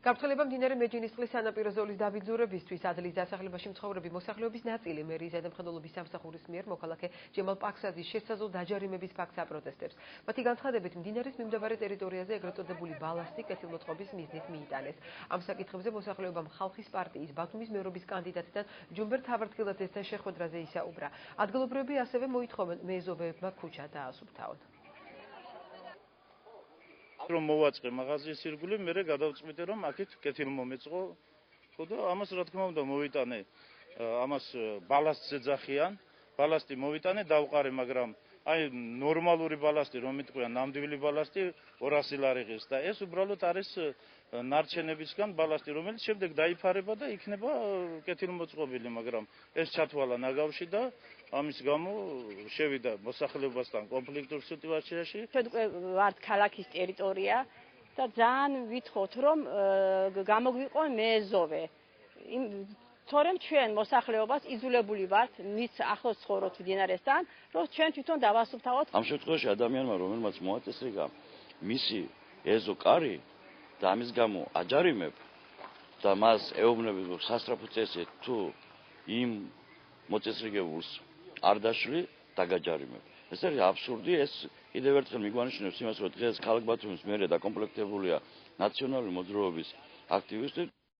გავრცელება მდინარე მეჯინისწყლის სანაპირო ზოლის დაბინძურებისთვის ადლის დასახლებაში მცხოვრები მოსახლეობის ნაწილი მერიის ზედამხედველობის სამსახურის მიერ მოქალაქე ჯემალ პაქსაძის შესაძლო დაჯარიმების ფაქტს აპროტესტებს. მათი განცხადებით, მდინარის მიმდებარე ტერიტორიაზე ეგრეთ წოდებული ბალასტი კეთილმოწყობის მიზნით მიიტანეს. ამ საკითხებზე მოსახლეობამ ხალხის პარტიის ბათუმის მერობის კანდიდატთან ჯუმბერ თაბართქილაძესთან შეხვედრაზე ისაუბრა. ადგილობრივები ასევე მოითხოვენ მეეზოვეებმა ქუჩა დაასუფთავონ. რომ მოვაწყე მაღაზიის ირგვლივ, მე გადავწყვიტე რომ აქეთ კეთილმომეწყო, ხო და ამას რა თქმა უნდა მოვიტანე, ამას ბალასტს ეძახიან, ბალასტი მოვიტანე, დავყარე, მაგრამ აი ნორმალური ბალასტი რომ იტყვიან, ნამდვილი ბალასტი 200 ლარიღის და ეს უბრალოდ არის ნარჩენებისგან ბალასტი, რომელიც შემდეგ დაიფარება და იქნება კეთილმოწყობილი, მაგრამ ეს ჩათვალა ნაგავში და ამის გამო შევიდა მოსახლეობასთან კონფლიქტურ სიტუაციაში. ჩვენ ვართ ქალაქის ტერიტორია და ძალიან ვითხოვთ რომ გამოგვიყო მეეზოვე. თორემ ჩვენ მოსახლეობას იძულებული ვართ მის ახლოს ცხოვრობთ მდინარესთან, რომ ჩვენ თვითონ დავასუფთავოთ. ამ შემთხვევაში ადამიანმა რომელმაც მოაწესრიგა მისი ეზო კარი და ამის გამო აჯარიმებ და მას ეუბნები რომ სასწრაფო წესით თუ იმ მოწესრიგებულს არ დაშლი დაგაჯარიმებ. ეს არის აბსურდი, ეს კიდევ ერთხელ მიგვანიშნებს იმას, რომ დღეს ქალაქ ბათუმის მერია დაკომპლექტებულია ნაციონალური მოძრაობის აქტივისტებით.